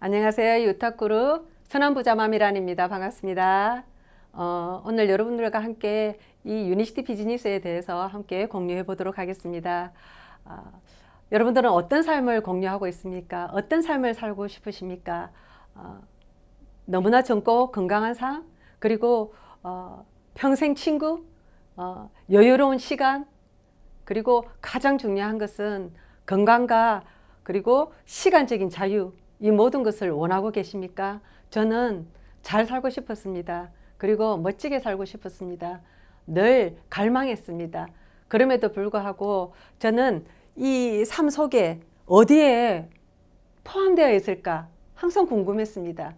안녕하세요. 유탁그룹 선한부자맘이란입니다. 반갑습니다. 오늘 여러분들과 함께 이 유니시티 비즈니스에 대해서 함께 공유해 보도록 하겠습니다. 여러분들은 어떤 삶을 공유하고 있습니까? 어떤 삶을 살고 싶으십니까? 너무나 젊고 건강한 삶, 그리고 평생 친구, 여유로운 시간, 그리고 가장 중요한 것은 건강과 그리고 시간적인 자유, 이 모든 것을 원하고 계십니까? 저는 잘 살고 싶었습니다. 그리고 멋지게 살고 싶었습니다. 늘 갈망했습니다. 그럼에도 불구하고 저는 이 삶 속에 어디에 포함되어 있을까 항상 궁금했습니다.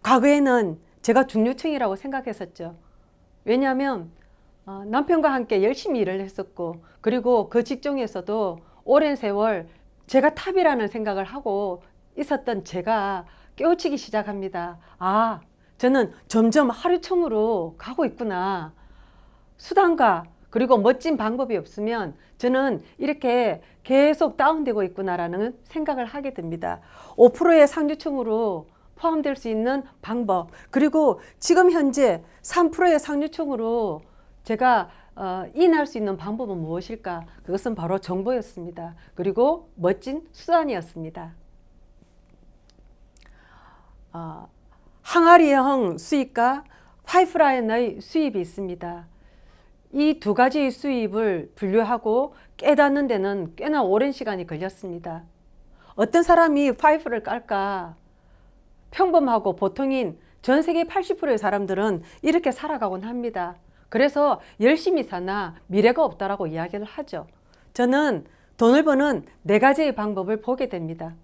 과거에는 제가 중류층이라고 생각했었죠. 왜냐하면 남편과 함께 열심히 일을 했었고, 그리고 그 직종에서도 오랜 세월 제가 탑이라는 생각을 하고 있었던 제가 깨우치기 시작합니다. 저는 점점 하류층으로 가고 있구나. 수단과 그리고 멋진 방법이 없으면 저는 이렇게 계속 다운되고 있구나라는 생각을 하게 됩니다. 5%의 상류층으로 포함될 수 있는 방법, 그리고 지금 현재 3%의 상류층으로 제가 인할 수 있는 방법은 무엇일까? 그것은 바로 정보였습니다. 그리고 멋진 수단이었습니다. 항아리형 수입과 파이프라인의 수입이 있습니다. 이 두 가지의 수입을 분류하고 깨닫는 데는 꽤나 오랜 시간이 걸렸습니다. 어떤 사람이 파이프를 깔까? 평범하고 보통인 전 세계 80%의 사람들은 이렇게 살아가곤 합니다. 그래서 열심히 사나 미래가 없다라고 이야기를 하죠. 저는 돈을 버는 네 가지의 방법을 보게 됩니다.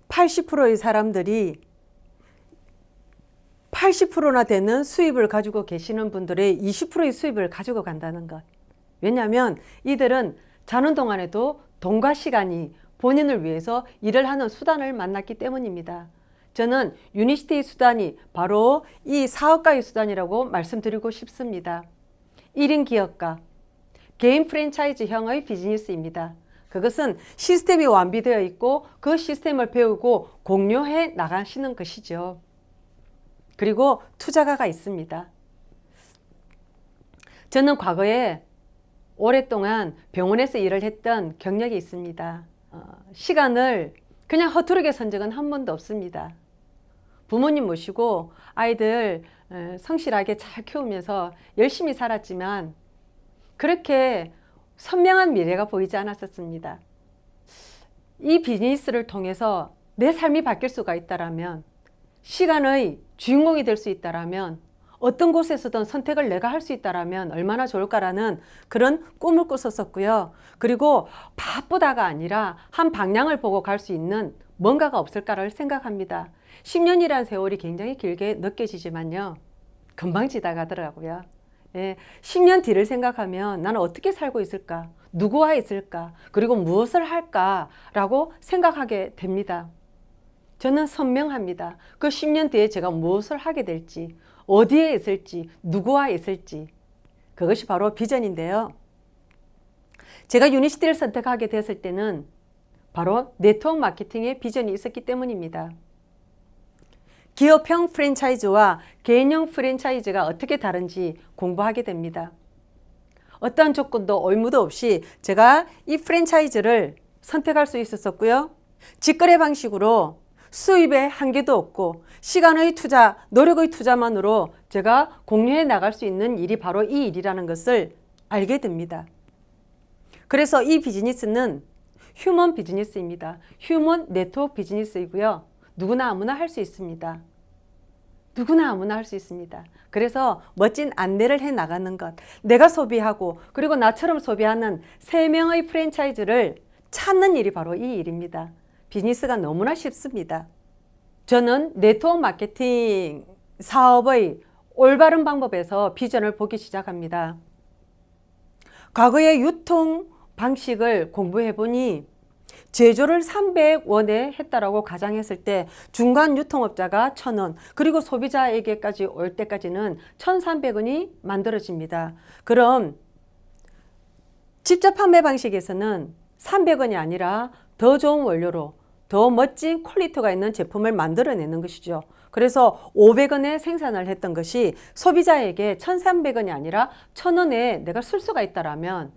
80%의 사람들이 80%나 되는 수입을 가지고 계시는 분들의 20%의 수입을 가지고 간다는 것. 왜냐하면 이들은 자는 동안에도 돈과 시간이 본인을 위해서 일을 하는 수단을 만났기 때문입니다. 저는 유니시티의 수단이 바로 이 사업가의 수단이라고 말씀드리고 싶습니다. 1인 기업가, 개인 프랜차이즈형의 비즈니스입니다. 그것은 시스템이 완비되어 있고 그 시스템을 배우고 공유해 나가시는 것이죠. 그리고 투자가가 있습니다. 저는 과거에 오랫동안 병원에서 일을 했던 경력이 있습니다. 시간을 그냥 허투루게 쓴 적은 한 번도 없습니다. 부모님 모시고 아이들 성실하게 잘 키우면서 열심히 살았지만 그렇게 선명한 미래가 보이지 않았었습니다. 이 비즈니스를 통해서 내 삶이 바뀔 수가 있다라면, 시간의 주인공이 될 수 있다라면, 어떤 곳에서든 선택을 내가 할 수 있다라면 얼마나 좋을까라는 그런 꿈을 꿨었고요. 그리고 바쁘다가 아니라 한 방향을 보고 갈 수 있는 뭔가가 없을까를 생각합니다. 10년이라는 세월이 굉장히 길게 느껴지지만요, 금방 지나가더라고요. 10년 뒤를 생각하면 나는 어떻게 살고 있을까? 누구와 있을까? 그리고 무엇을 할까라고 생각하게 됩니다. 저는 선명합니다. 그 10년 뒤에 제가 무엇을 하게 될지, 어디에 있을지, 누구와 있을지. 그것이 바로 비전인데요. 제가 유니시티를 선택하게 됐을 때는 바로 네트워크 마케팅의 비전이 있었기 때문입니다. 기업형 프랜차이즈와 개인형 프랜차이즈가 어떻게 다른지 공부하게 됩니다. 어떠한 조건도 의무도 없이 제가 이 프랜차이즈를 선택할 수 있었고요. 직거래 방식으로 수입에 한계도 없고 시간의 투자, 노력의 투자만으로 제가 공유해 나갈 수 있는 일이 바로 이 일이라는 것을 알게 됩니다. 그래서 이 비즈니스는 휴먼 비즈니스입니다. 휴먼 네트워크 비즈니스이고요. 누구나 아무나 할 수 있습니다. 누구나 아무나 할 수 있습니다. 그래서 멋진 안내를 해 나가는 것, 내가 소비하고 그리고 나처럼 소비하는 3명의 프랜차이즈를 찾는 일이 바로 이 일입니다. 비즈니스가 너무나 쉽습니다. 저는 네트워크 마케팅 사업의 올바른 방법에서 비전을 보기 시작합니다. 과거의 유통 방식을 공부해 보니 제조를 300원에 했다라고 가정했을 때 중간 유통업자가 1,000원, 그리고 소비자에게까지 올 때까지는 1,300원이 만들어집니다. 그럼 직접 판매 방식에서는 300원이 아니라 더 좋은 원료로 더 멋진 퀄리티가 있는 제품을 만들어내는 것이죠. 그래서 500원에 생산을 했던 것이 소비자에게 1,300원이 아니라 1,000원에 내가 쓸 수가 있다라면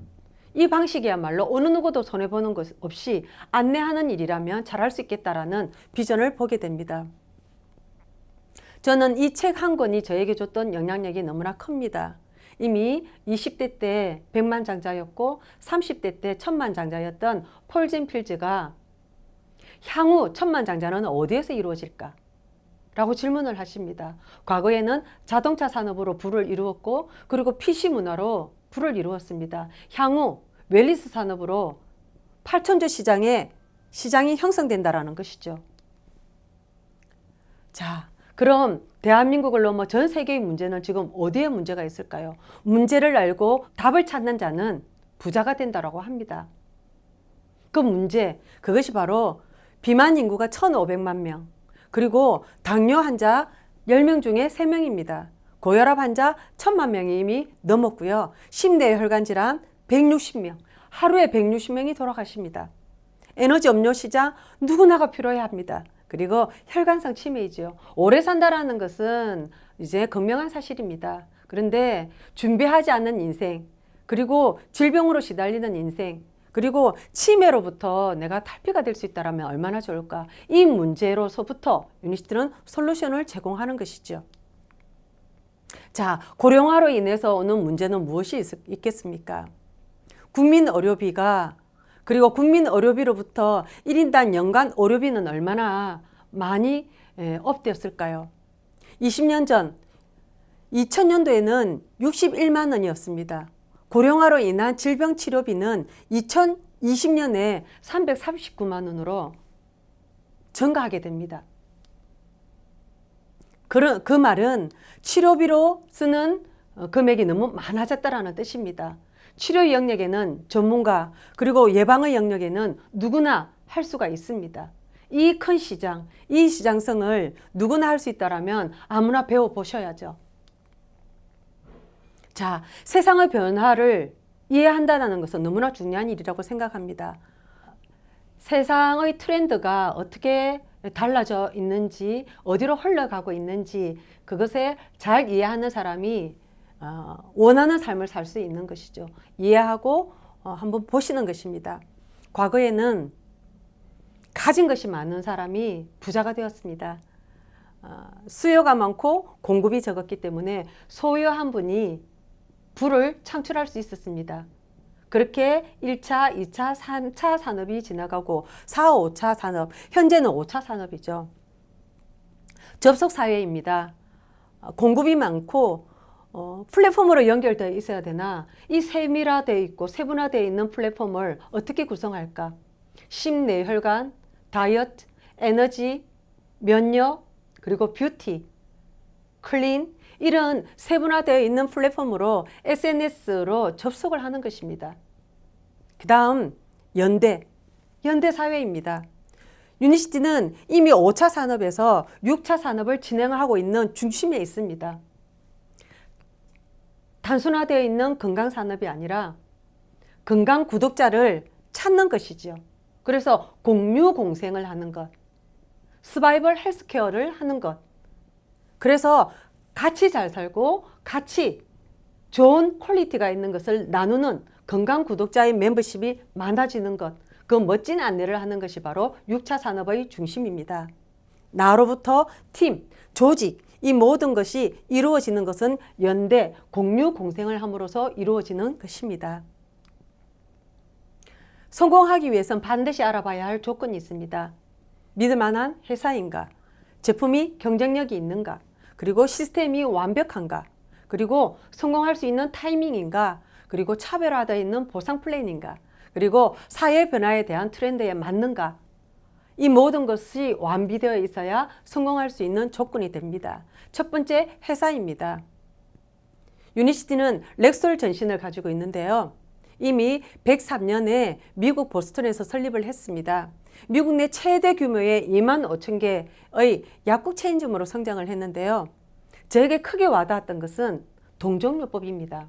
이 방식이야말로 어느 누구도 손해보는 것 없이 안내하는 일이라면 잘할 수 있겠다라는 비전을 보게 됩니다. 저는 이 책 한 권이 저에게 줬던 영향력이 너무나 큽니다. 이미 20대 때 100만 장자였고 30대 때 1000만 장자였던 폴 젠필즈가 향후 1000만 장자는 어디에서 이루어질까? 라고 질문을 하십니다. 과거에는 자동차 산업으로 부를 이루었고 그리고 PC 문화로 부를 이루었습니다. 향후 웰니스 산업으로 8천조 시장이 형성된다라는 것이죠. 자, 그럼 대한민국을 넘어 전 세계의 문제는 지금 어디에 문제가 있을까요? 문제를 알고 답을 찾는 자는 부자가 된다라고 합니다. 그 문제, 그것이 바로 비만 인구가 1,500만 명, 그리고 당뇨 환자 10명 중에 3명입니다. 고혈압 환자 1,000만 명이 이미 넘었고요. 심내혈관 질환 160명, 하루에 160명이 돌아가십니다. 에너지 음료 시장 누구나가 필요해 합니다. 그리고 혈관성 치매이죠. 오래 산다라는 것은 이제 분명한 사실입니다. 그런데 준비하지 않는 인생, 그리고 질병으로 시달리는 인생, 그리고 치매로부터 내가 탈피가 될 수 있다면 얼마나 좋을까? 이 문제로서부터 유니시티는 솔루션을 제공하는 것이죠. 자, 고령화로 인해서 오는 문제는 무엇이 있겠습니까? 국민 의료비가, 그리고 국민 의료비로부터 1인당 연간 의료비는 얼마나 많이 업되었을까요? 20년 전 2000년도에는 61만 원이었습니다. 고령화로 인한 질병 치료비는 2020년에 339만 원으로 증가하게 됩니다. 그 말은 치료비로 쓰는 금액이 너무 많아졌다는 뜻입니다. 치료 영역에는 전문가, 그리고 예방의 영역에는 누구나 할 수가 있습니다. 이 큰 시장, 이 시장성을 누구나 할 수 있다면 아무나 배워보셔야죠. 자, 세상의 변화를 이해한다는 것은 너무나 중요한 일이라고 생각합니다. 세상의 트렌드가 어떻게 달라져 있는지, 어디로 흘러가고 있는지 그것을 잘 이해하는 사람이 원하는 삶을 살 수 있는 것이죠. 이해하고 한번 보시는 것입니다. 과거에는 가진 것이 많은 사람이 부자가 되었습니다. 수요가 많고 공급이 적었기 때문에 소유한 분이 부를 창출할 수 있었습니다. 그렇게 1차, 2차, 3차 산업이 지나가고 4, 5차 산업, 현재는 5차 산업이죠. 접속 사회입니다. 공급이 많고 플랫폼으로 연결되어 있어야 되나, 이 세밀화되어 있고 세분화되어 있는 플랫폼을 어떻게 구성할까? 심내혈관, 다이어트, 에너지, 면역, 그리고 뷰티, 클린, 이런 세분화되어 있는 플랫폼으로 SNS로 접속을 하는 것입니다. 그 다음 연대 사회입니다. 유니시티는 이미 5차 산업에서 6차 산업을 진행하고 있는 중심에 있습니다. 단순화되어 있는 건강 산업이 아니라 건강 구독자를 찾는 것이죠. 그래서 공유 공생을 하는 것, 서바이벌 헬스케어를 하는 것, 그래서 같이 잘 살고 같이 좋은 퀄리티가 있는 것을 나누는 건강 구독자의 멤버십이 많아지는 것, 그 멋진 안내를 하는 것이 바로 6차 산업의 중심입니다. 나로부터 팀, 조직, 이 모든 것이 이루어지는 것은 연대, 공유, 공생을 함으로써 이루어지는 것입니다. 성공하기 위해서는 반드시 알아봐야 할 조건이 있습니다. 믿을 만한 회사인가? 제품이 경쟁력이 있는가? 그리고 시스템이 완벽한가? 그리고 성공할 수 있는 타이밍인가? 그리고 차별화되어 있는 보상 플랜인가? 그리고 사회 변화에 대한 트렌드에 맞는가? 이 모든 것이 완비되어 있어야 성공할 수 있는 조건이 됩니다. 첫 번째, 회사입니다. 유니시티는 렉솔 전신을 가지고 있는데요. 이미 103년에 미국 보스턴에서 설립을 했습니다. 미국 내 최대 규모의 2만 5천 개의 약국 체인점으로 성장을 했는데요. 저에게 크게 와닿았던 것은 동종요법입니다.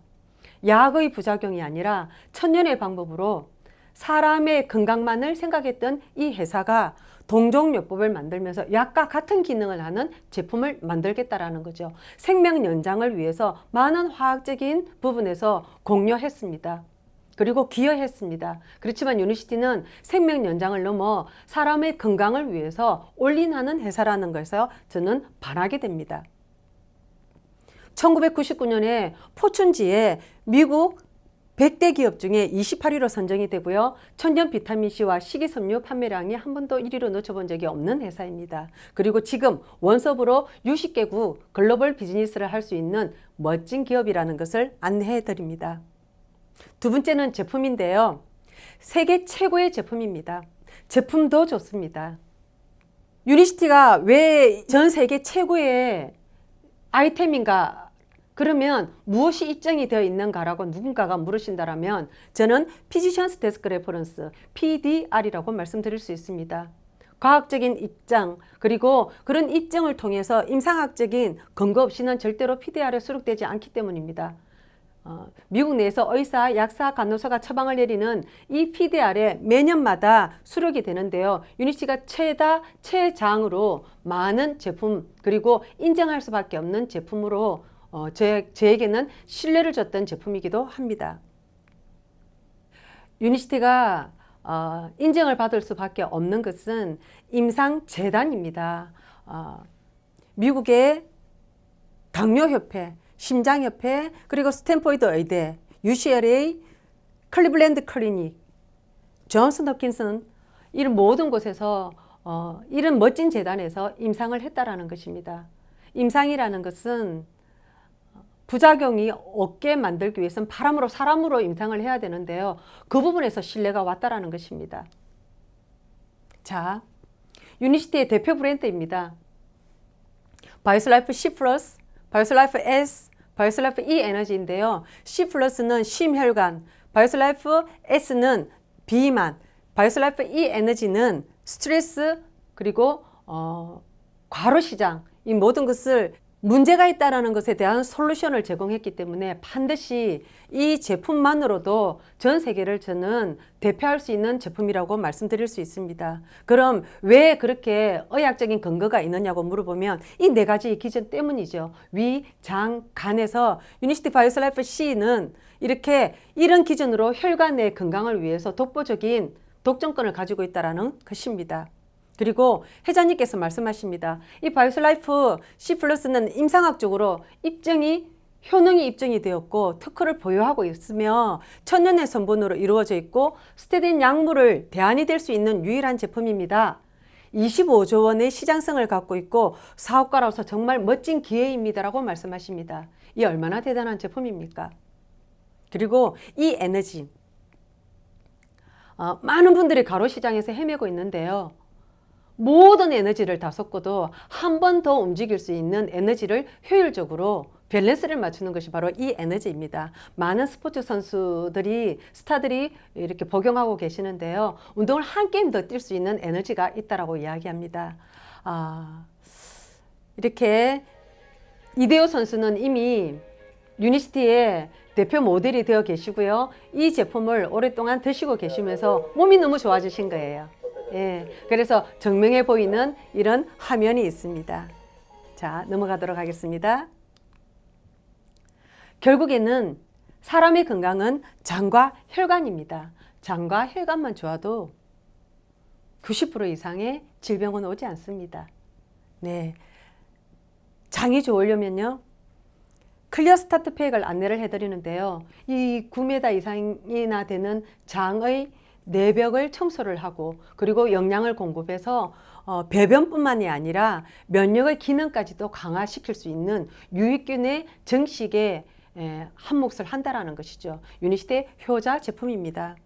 약의 부작용이 아니라 천년의 방법으로 사람의 건강만을 생각했던 이 회사가 동종요법을 만들면서 약과 같은 기능을 하는 제품을 만들겠다라는 거죠. 생명 연장을 위해서 많은 화학적인 부분에서 공유했습니다. 그리고 기여했습니다. 그렇지만 유니시티는 생명 연장을 넘어 사람의 건강을 위해서 올인하는 회사라는 것에서 저는 반하게 됩니다. 1999년에 포춘지에 미국 100대 기업 중에 28위로 선정이 되고요. 천연 비타민C와 식이섬유 판매량이 한 번도 1위로 놓쳐본 적이 없는 회사입니다. 그리고 지금 원섭으로 60개국 글로벌 비즈니스를 할 수 있는 멋진 기업이라는 것을 안내해 드립니다. 두 번째는 제품인데요. 세계 최고의 제품입니다. 제품도 좋습니다. 유니시티가 왜 전 세계 최고의 아이템인가? 그러면 무엇이 입증이 되어 있는가라고 누군가가 물으신다면 저는 Physicians Desk Reference, PDR이라고 말씀드릴 수 있습니다. 과학적인 입증, 그리고 그런 입증을 통해서 임상학적인 근거 없이는 절대로 PDR에 수록되지 않기 때문입니다. 미국 내에서 의사, 약사, 간호사가 처방을 내리는 이 PDR에 매년마다 수록이 되는데요. 유니시티가 최장으로 많은 제품, 그리고 인정할 수밖에 없는 제품으로 저에게는 신뢰를 줬던 제품이기도 합니다. 유니시티가 인정을 받을 수밖에 없는 것은 임상재단입니다. 미국의 당뇨협회, 심장협회, 그리고 스탠포드 의대, UCLA, 클리블랜드 클리닉, 존슨 홉킨슨, 이런 모든 곳에서 이런 멋진 재단에서 임상을 했다라는 것입니다. 임상이라는 것은 부작용이 없게 만들기 위해서는 바람으로 사람으로 임상을 해야 되는데요. 그 부분에서 신뢰가 왔다라는 것입니다. 자, 유니시티의 대표 브랜드입니다. 바이오스라이프 C+, 바이오스라이프 S, 바이오스라이프 E 에너지인데요. C+는 심혈관, 바이오스라이프 S는 비만, 바이오스라이프 E 에너지는 스트레스, 그리고 과로시장, 이 모든 것을 문제가 있다는 것에 대한 솔루션을 제공했기 때문에 반드시 이 제품만으로도 전 세계를 저는 대표할 수 있는 제품이라고 말씀드릴 수 있습니다. 그럼 왜 그렇게 의학적인 근거가 있느냐고 물어보면 이 네 가지 기준 때문이죠. 위, 장, 간에서 유니시티 바이오스라이프 C는 이런 기준으로 혈관의 건강을 위해서 독보적인 독점권을 가지고 있다는 것입니다. 그리고 회장님께서 말씀하십니다. 이 바이오스라이프 C+는 임상학적으로 효능이 입증이 되었고 특허를 보유하고 있으며 천년의 성분으로 이루어져 있고 스테딘 약물을 대안이 될 수 있는 유일한 제품입니다. 25조 원의 시장성을 갖고 있고 사업가로서 정말 멋진 기회입니다라고 말씀하십니다. 이 얼마나 대단한 제품입니까? 그리고 이 에너지, 많은 분들이 가로시장에서 헤매고 있는데요. 모든 에너지를 다 쏟고도 한 번 더 움직일 수 있는 에너지를 효율적으로 밸런스를 맞추는 것이 바로 이 에너지입니다. 많은 스포츠 선수들이, 스타들이 이렇게 복용하고 계시는데요. 운동을 한 게임 더 뛸 수 있는 에너지가 있다라고 이야기합니다. 이렇게 이대호 선수는 이미 유니시티의 대표 모델이 되어 계시고요. 이 제품을 오랫동안 드시고 계시면서 몸이 너무 좋아지신 거예요. 예, 그래서 증명해 보이는 이런 화면이 있습니다. 자, 넘어가도록 하겠습니다. 결국에는 사람의 건강은 장과 혈관입니다. 장과 혈관만 좋아도 90% 이상의 질병은 오지 않습니다. 네, 장이 좋으려면요. 클리어 스타트 팩을 안내를 해드리는데요. 이 9m 이상이나 되는 장의 내벽을 청소를 하고 그리고 영양을 공급해서 배변뿐만이 아니라 면역의 기능까지도 강화시킬 수 있는 유익균의 정식에 한 몫을 한다라는 것이죠. 유니시티의 효자 제품입니다.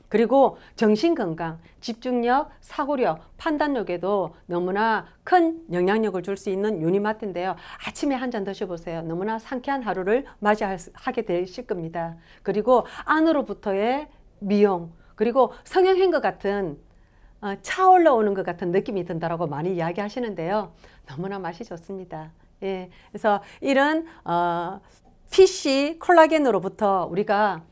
그리고 정신건강, 집중력, 사고력, 판단력에도 너무나 큰 영향력을 줄 수 있는 유니마트인데요. 아침에 한 잔 드셔보세요. 너무나 상쾌한 하루를 맞이하게 되실 겁니다. 그리고 안으로부터의 미용, 그리고 성형한 것 같은 차올라 오는 것 같은 느낌이 든다라고 많이 이야기하시는데요. 너무나 맛이 좋습니다. 예, 그래서 이런 PC 콜라겐으로부터 우리가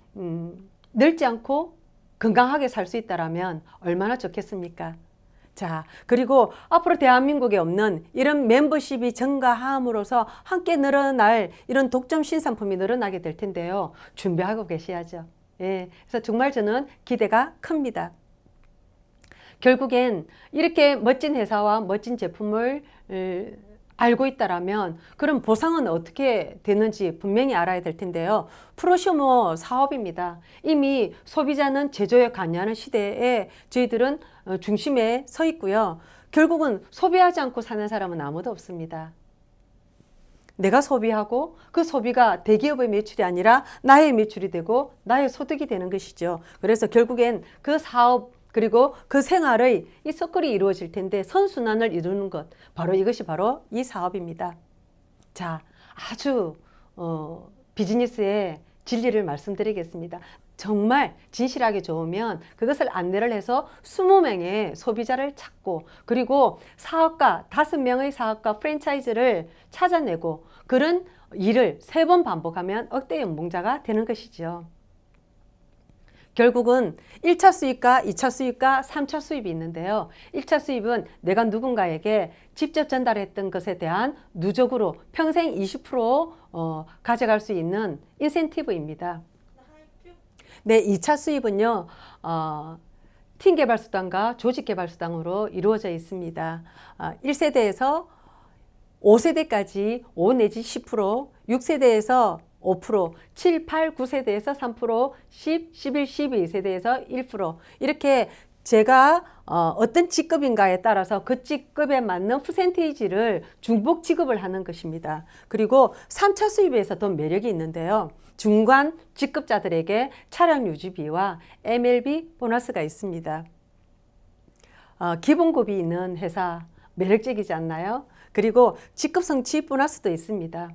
늙지 않고 건강하게 살 수 있다면 얼마나 좋겠습니까? 자, 그리고 앞으로 대한민국에 없는 이런 멤버십이 증가함으로써 함께 늘어날 이런 독점 신상품이 늘어나게 될 텐데요. 준비하고 계셔야죠. 예, 그래서 정말 저는 기대가 큽니다. 결국엔 이렇게 멋진 회사와 멋진 제품을 알고 있다라면 그럼 보상은 어떻게 되는지 분명히 알아야 될 텐데요. 프로슈머 사업입니다. 이미 소비자는 제조에 관여하는 시대에 저희들은 중심에 서 있고요. 결국은 소비하지 않고 사는 사람은 아무도 없습니다. 내가 소비하고 그 소비가 대기업의 매출이 아니라 나의 매출이 되고 나의 소득이 되는 것이죠. 그래서 결국엔 그 사업 그리고 그 생활의 이 서클이 이루어질 텐데 선순환을 이루는 것 바로 이것이 바로 이 사업입니다. 자, 아주 비즈니스의 진리를 말씀드리겠습니다. 정말 진실하게 좋으면 그것을 안내를 해서 20명의 소비자를 찾고 그리고 사업가 5명의 사업가 프랜차이즈를 찾아내고 그런 일을 3번 반복하면 억대 연봉자가 되는 것이죠. 결국은 1차 수입과 2차 수입과 3차 수입이 있는데요. 1차 수입은 내가 누군가에게 직접 전달했던 것에 대한 누적으로 평생 20% 가져갈 수 있는 인센티브입니다. 네, 2차 수입은요. 팀 개발 수당과 조직 개발 수당으로 이루어져 있습니다. 1세대에서 5세대까지 5 내지 10%, 6세대에서 5%, 7, 8, 9세대에서 3%, 10, 11, 12세대에서 1% 이렇게 제가 어떤 직급인가에 따라서 그 직급에 맞는 퍼센테이지를 중복 지급을 하는 것입니다. 그리고 3차 수입에서 더 매력이 있는데요. 중간 직급자들에게 차량 유지비와 MLB 보너스가 있습니다. 기본급이 있는 회사 매력적이지 않나요? 그리고 직급 성취 보너스도 있습니다.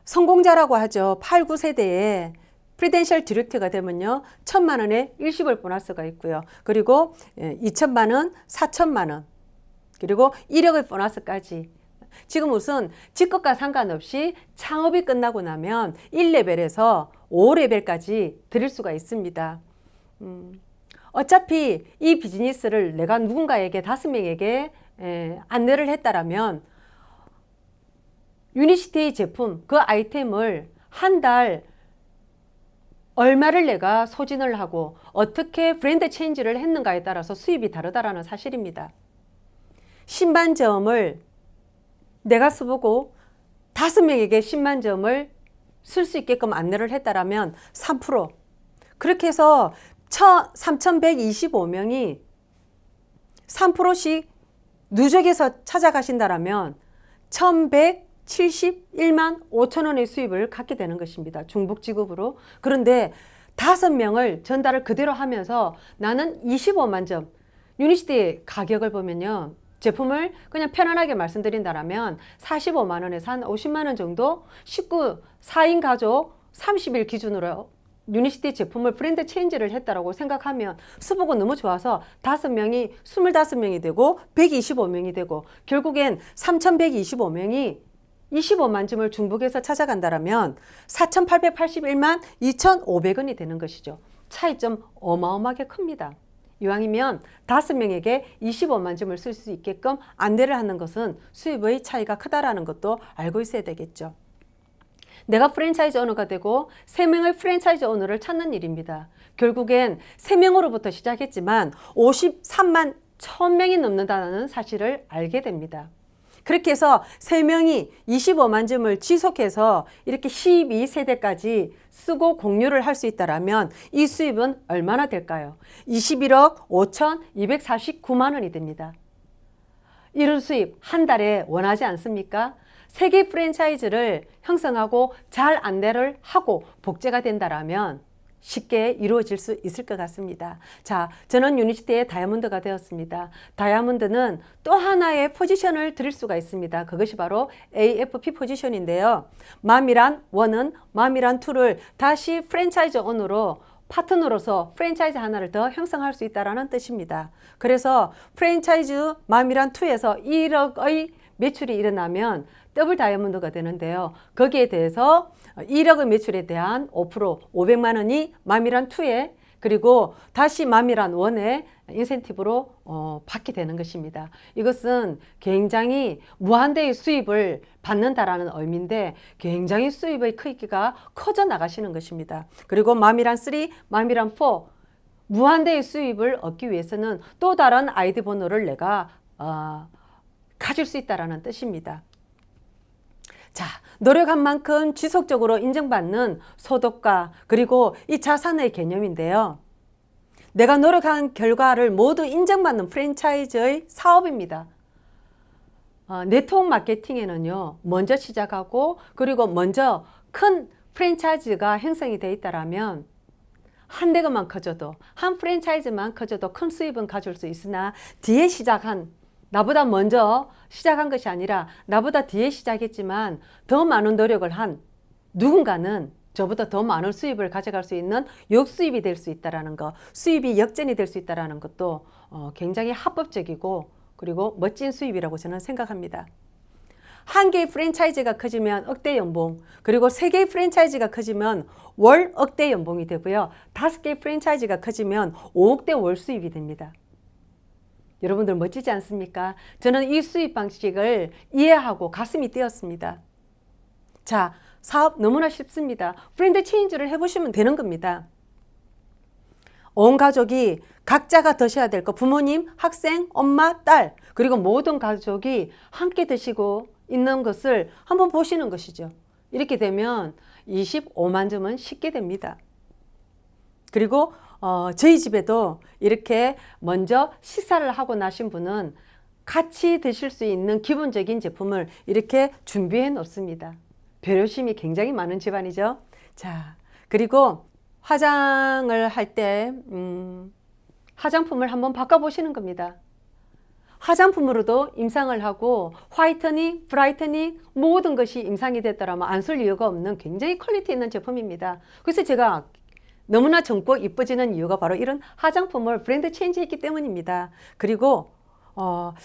성공자라고 하죠. 8, 9세대에 프리덴셜 디렉터가 되면요. 1,000만 원의 일시불 보너스가 있고요. 그리고 2천만 원, 4천만 원, 그리고 1억의 보너스까지. 지금 우선 직급과 상관없이 창업이 끝나고 나면 1레벨에서 5레벨까지 드릴 수가 있습니다. 어차피 이 비즈니스를 내가 누군가에게 5명에게 안내를 했다라면 유니시티 제품 그 아이템을 한 달 얼마를 내가 소진을 하고 어떻게 브랜드 체인지를 했는가에 따라서 수입이 다르다라는 사실입니다. 신만 점을 내가 써보고 5명에게 10만 점을 쓸 수 있게끔 안내를 했다라면 3%. 그렇게 해서 3,125명이 3%씩 누적해서 찾아가신다라면 1,171만 5천 원의 수입을 갖게 되는 것입니다. 중복 지급으로. 그런데 5명을 전달을 그대로 하면서 나는 25만 점. 유니시티 가격을 보면요. 제품을 그냥 편안하게 말씀드린다면 45만 원에서 한 50만 원 정도 식구 4인 가족 30일 기준으로 유니시티 제품을 브랜드 체인지를 했다라고 생각하면 수복은 너무 좋아서 5명이 25명이 되고 125명이 되고 결국엔 3,125명이 25만 점을 중복해서 찾아간다면 4,881만 2,500원이 되는 것이죠. 차이점 어마어마하게 큽니다. 이왕이면 5명에게 25만 점을 쓸 수 있게끔 안내를 하는 것은 수입의 차이가 크다라는 것도 알고 있어야 되겠죠. 내가 프랜차이즈 오너가 되고 3명의 프랜차이즈 오너를 찾는 일입니다. 결국엔 3명으로부터 시작했지만 53만 1,000명이 넘는다는 사실을 알게 됩니다. 그렇게 해서 3명이 25만 점을 지속해서 이렇게 12세대까지 쓰고 공유를 할 수 있다면 이 수입은 얼마나 될까요? 21억 5,249만 원이 됩니다. 이런 수입 한 달에 원하지 않습니까? 3개 프랜차이즈를 형성하고 잘 안내를 하고 복제가 된다면 쉽게 이루어질 수 있을 것 같습니다. 자, 저는 유니시티의 다이아몬드가 되었습니다. 다이아몬드는 또 하나의 포지션을 드릴 수가 있습니다. 그것이 바로 AFP 포지션인데요. 맘이란 1은 맘이란 2를 다시 프랜차이즈 오너로 파트너로서 프랜차이즈 하나를 더 형성할 수 있다는 뜻입니다. 그래서 프랜차이즈 맘이란 2에서 1억의 매출이 일어나면 더블 다이아몬드가 되는데요. 거기에 대해서 1억의 매출에 대한 5%, 500만 원이 맘이란 2에 그리고 다시 맘이란 원의 인센티브로 받게 되는 것입니다. 이것은 굉장히 무한대의 수입을 받는다라는 의미인데 굉장히 수입의 크기가 커져 나가시는 것입니다. 그리고 맘이란 3, 맘이란 4 무한대의 수입을 얻기 위해서는 또 다른 아이디 번호를 내가 가질 수 있다는 뜻입니다. 자, 노력한 만큼 지속적으로 인정받는 소득과 그리고 이 자산의 개념인데요. 내가 노력한 결과를 모두 인정받는 프랜차이즈의 사업입니다. 네트워크 마케팅에는요, 먼저 시작하고 그리고 먼저 큰 프랜차이즈가 형성이 되어 있다면 한 대가만 커져도, 한 프랜차이즈만 커져도 큰 수입은 가질 수 있으나 뒤에 시작한, 나보다 먼저 시작한 것이 아니라 나보다 뒤에 시작했지만 더 많은 노력을 한 누군가는 저보다 더 많은 수입을 가져갈 수 있는 역수입이 될 수 있다는 것, 수입이 역전이 될 수 있다는 것도 굉장히 합법적이고 그리고 멋진 수입이라고 저는 생각합니다. 한 개의 프랜차이즈가 커지면 억대 연봉, 그리고 세 개의 프랜차이즈가 커지면 월 억대 연봉이 되고요. 5개의 프랜차이즈가 커지면 5억대 월 수입이 됩니다. 여러분들 멋지지 않습니까? 저는 이 수입 방식을 이해하고 가슴이 뛰었습니다. 자, 사업 너무나 쉽습니다. 브랜드 체인지를 해보시면 되는 겁니다. 온 가족이 각자가 드셔야 될 거, 부모님, 학생, 엄마, 딸, 그리고 모든 가족이 함께 드시고 있는 것을 한번 보시는 것이죠. 이렇게 되면 25만 점은 쉽게 됩니다. 그리고 저희 집에도 이렇게 먼저 식사를 하고 나신 분은 같이 드실 수 있는 기본적인 제품을 이렇게 준비해 놓습니다. 배려심이 굉장히 많은 집안이죠. 자, 그리고 화장을 할 때 화장품을 한번 바꿔보시는 겁니다. 화장품으로도 임상을 하고 화이트닝, 브라이트닝 모든 것이 임상이 됐더라면 안 쓸 이유가 없는 굉장히 퀄리티 있는 제품입니다. 그래서 제가 너무나 젊고 이뻐지는 이유가 바로 이런 화장품을 브랜드 체인지했기 때문입니다. 그리고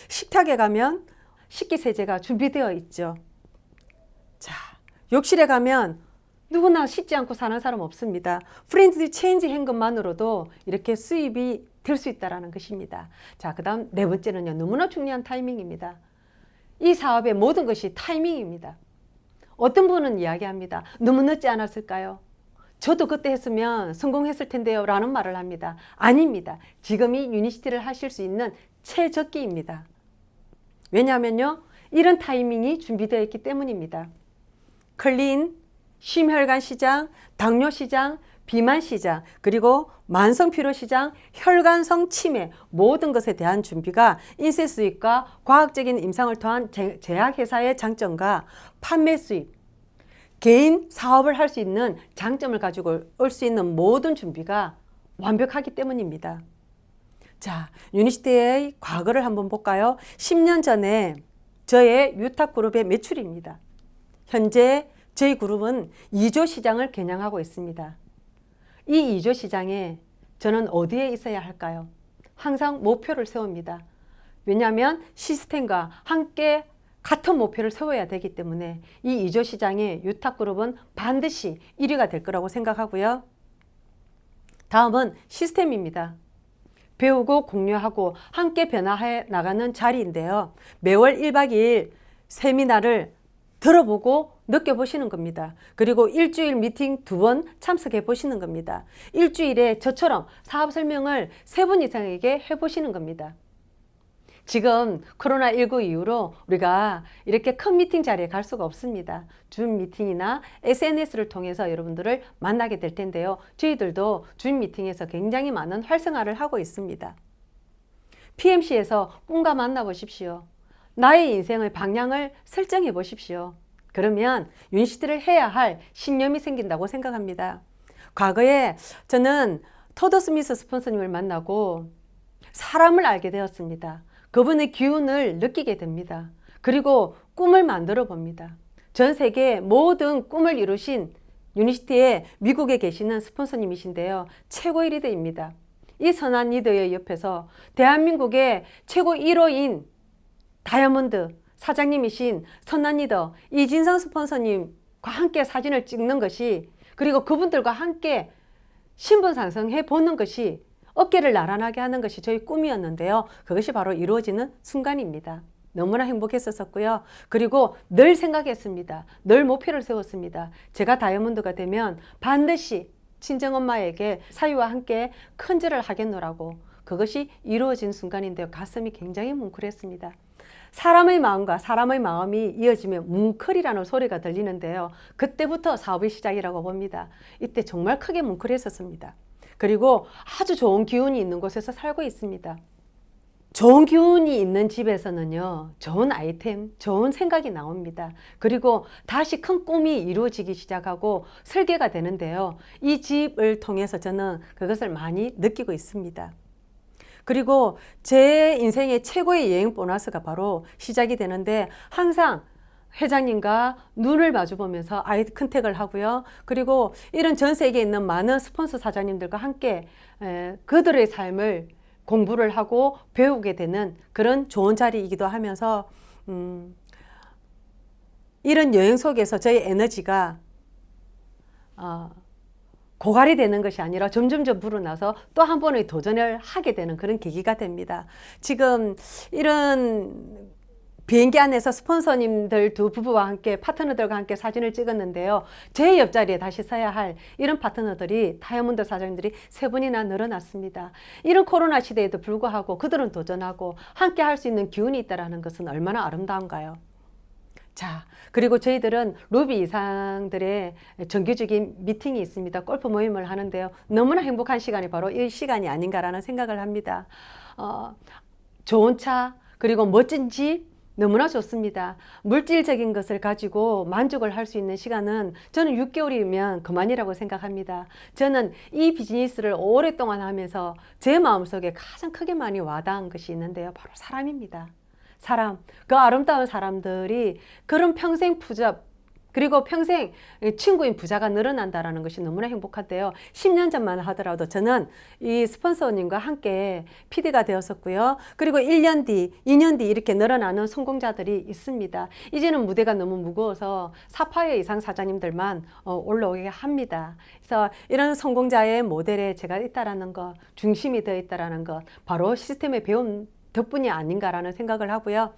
식탁에 가면 식기세제가 준비되어 있죠. 자, 욕실에 가면 누구나 씻지 않고 사는 사람 없습니다. 브랜드 체인지 한 것만으로도 이렇게 수입이 될 수 있다는 것입니다. 자, 그 다음 네 번째는요. 너무나 중요한 타이밍입니다. 이 사업의 모든 것이 타이밍입니다. 어떤 분은 이야기합니다. 너무 늦지 않았을까요? 저도 그때 했으면 성공했을 텐데요 라는 말을 합니다. 아닙니다. 지금이 유니시티를 하실 수 있는 최적기입니다. 왜냐하면요. 이런 타이밍이 준비되어 있기 때문입니다. 클린, 심혈관 시장, 당뇨 시장, 비만 시장, 그리고 만성 피로 시장, 혈관성 치매 모든 것에 대한 준비가 인쇄 수입과 과학적인 임상을 통한 제약회사의 장점과 판매 수입, 개인 사업을 할 수 있는 장점을 가지고 올 수 있는 모든 준비가 완벽하기 때문입니다. 자, 유니시티의 과거를 한번 볼까요? 10년 전에 저의 유탁그룹의 매출입니다. 현재 저희 그룹은 2조 시장을 겨냥하고 있습니다. 이 2조 시장에 저는 어디에 있어야 할까요? 항상 목표를 세웁니다. 왜냐하면 시스템과 함께 같은 목표를 세워야 되기 때문에 이 2조 시장의 유탁그룹은 반드시 1위가 될 거라고 생각하고요. 다음은 시스템입니다. 배우고 공유하고 함께 변화해 나가는 자리인데요. 매월 1박 2일 세미나를 들어보고 느껴보시는 겁니다. 그리고 일주일 미팅 2번 참석해 보시는 겁니다. 일주일에 저처럼 사업 설명을 3분 이상에게 해보시는 겁니다. 지금 코로나19 이후로 우리가 이렇게 큰 미팅 자리에 갈 수가 없습니다. 줌 미팅이나 SNS를 통해서 여러분들을 만나게 될 텐데요. 저희들도 줌 미팅에서 굉장히 많은 활성화를 하고 있습니다. PMC에서 꿈과 만나보십시오. 나의 인생의 방향을 설정해 보십시오. 그러면 유니시티를 해야 할 신념이 생긴다고 생각합니다. 과거에 저는 토더 스미스 스폰서님을 만나고 사람을 알게 되었습니다. 그분의 기운을 느끼게 됩니다. 그리고 꿈을 만들어 봅니다. 전 세계 모든 꿈을 이루신 유니시티에 미국에 계시는 스폰서님이신데요. 최고의 리더입니다. 이 선한 리더의 옆에서 대한민국의 최고 1호인 다이아몬드 사장님이신 선한 리더 이진성 스폰서님과 함께 사진을 찍는 것이, 그리고 그분들과 함께 신분 상승해 보는 것이, 어깨를 나란하게 하는 것이 저희 꿈이었는데요. 그것이 바로 이루어지는 순간입니다. 너무나 행복했었고요. 그리고 늘 생각했습니다. 늘 목표를 세웠습니다. 제가 다이아몬드가 되면 반드시 친정엄마에게 사위와 함께 큰절을 하겠노라고. 그것이 이루어진 순간인데요. 가슴이 굉장히 뭉클했습니다. 사람의 마음과 사람의 마음이 이어지면 뭉클이라는 소리가 들리는데요. 그때부터 사업의 시작이라고 봅니다. 이때 정말 크게 뭉클했었습니다. 그리고 아주 좋은 기운이 있는 곳에서 살고 있습니다. 좋은 기운이 있는 집에서는요, 좋은 아이템, 좋은 생각이 나옵니다. 그리고 다시 큰 꿈이 이루어지기 시작하고 설계가 되는데요. 이 집을 통해서 저는 그것을 많이 느끼고 있습니다. 그리고 제 인생의 최고의 여행 보너스가 바로 시작이 되는데, 항상 회장님과 눈을 마주 보면서 아이 컨택을 하고요. 그리고 이런 전 세계에 있는 많은 스폰서 사장님들과 함께 그들의 삶을 공부를 하고 배우게 되는 그런 좋은 자리이기도 하면서, 이런 여행 속에서 저희 에너지가 고갈이 되는 것이 아니라 점점점 불어나서 또 한 번의 도전을 하게 되는 그런 계기가 됩니다. 지금 이런 비행기 안에서 스폰서님들 두 부부와 함께, 파트너들과 함께 사진을 찍었는데요. 제 옆자리에 다시 서야 할 이런 파트너들이, 다이아몬드 사장님들이 3분이나 늘어났습니다. 이런 코로나 시대에도 불구하고 그들은 도전하고 함께 할 수 있는 기운이 있다는 것은 얼마나 아름다운가요? 자, 그리고 저희들은 루비 이상들의 정기적인 미팅이 있습니다. 골프 모임을 하는데요. 너무나 행복한 시간이 바로 이 시간이 아닌가라는 생각을 합니다. 좋은 차, 그리고 멋진 집, 너무나 좋습니다. 물질적인 것을 가지고 만족을 할 수 있는 시간은 저는 6개월이면 그만이라고 생각합니다. 저는 이 비즈니스를 오랫동안 하면서 제 마음속에 가장 크게 많이 와닿은 것이 있는데요. 바로 사람입니다. 사람, 그 아름다운 사람들이 그런 평생 부자, 그리고 평생 친구인 부자가 늘어난다는 것이 너무나 행복한데요. 10년 전만 하더라도 저는 이 스폰서님과 함께 PD가 되었었고요. 그리고 1년 뒤, 2년 뒤 이렇게 늘어나는 성공자들이 있습니다. 이제는 무대가 너무 무거워서 사파이어 이상 사장님들만 올라오게 합니다. 그래서 이런 성공자의 모델에 제가 있다라는 것, 중심이 되어 있다라는 것, 바로 시스템의 배움 덕분이 아닌가라는 생각을 하고요.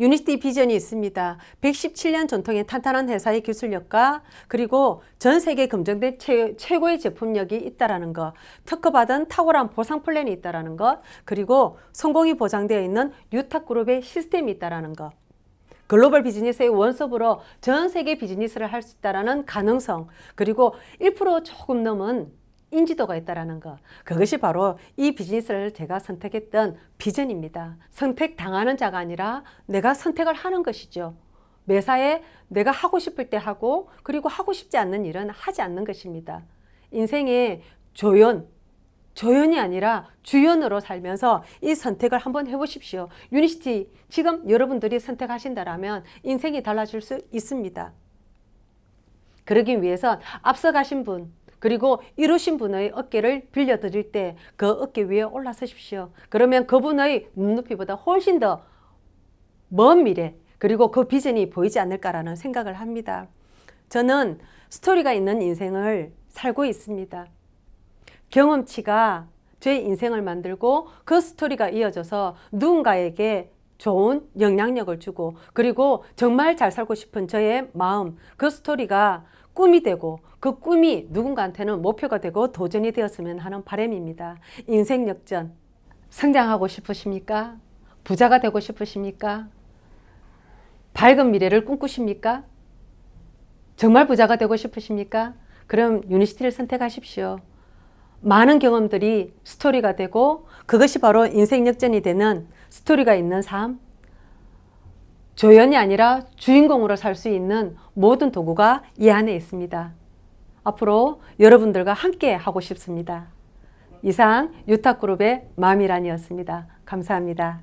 유니티 비전이 있습니다. 117년 전통의 탄탄한 회사의 기술력과, 그리고 전 세계 검증된 최고의 제품력이 있다라는 것, 특허받은 탁월한 보상 플랜이 있다라는 것, 그리고 성공이 보장되어 있는 유탁그룹의 시스템이 있다라는 것, 글로벌 비즈니스의 원섭으로 전 세계 비즈니스를 할 수 있다라는 가능성, 그리고 1% 조금 넘은 인지도가 있다라는 것, 그것이 바로 이 비즈니스를 제가 선택했던 비전입니다. 선택당하는 자가 아니라 내가 선택을 하는 것이죠. 매사에 내가 하고 싶을 때 하고, 그리고 하고 싶지 않는 일은 하지 않는 것입니다. 인생의 조연이 아니라 주연으로 살면서 이 선택을 한번 해보십시오. 유니티 지금 여러분들이 선택하신다라면 인생이 달라질 수 있습니다. 그러기 위해선 앞서가신 분, 그리고 이루신 분의 어깨를 빌려드릴 때 그 어깨 위에 올라서십시오. 그러면 그분의 눈높이보다 훨씬 더 먼 미래, 그리고 그 비전이 보이지 않을까라는 생각을 합니다. 저는 스토리가 있는 인생을 살고 있습니다. 경험치가 제 인생을 만들고 그 스토리가 이어져서 누군가에게 좋은 영향력을 주고, 그리고 정말 잘 살고 싶은 저의 마음, 그 스토리가 꿈이 되고, 그 꿈이 누군가한테는 목표가 되고 도전이 되었으면 하는 바람입니다. 인생 역전. 성장하고 싶으십니까? 부자가 되고 싶으십니까? 밝은 미래를 꿈꾸십니까? 정말 부자가 되고 싶으십니까? 그럼 유니시티를 선택하십시오. 많은 경험들이 스토리가 되고, 그것이 바로 인생 역전이 되는 스토리가 있는 삶, 조연이 아니라 주인공으로 살 수 있는 모든 도구가 이 안에 있습니다. 앞으로 여러분들과 함께 하고 싶습니다. 이상 유탁그룹의 마미란이었습니다. 감사합니다.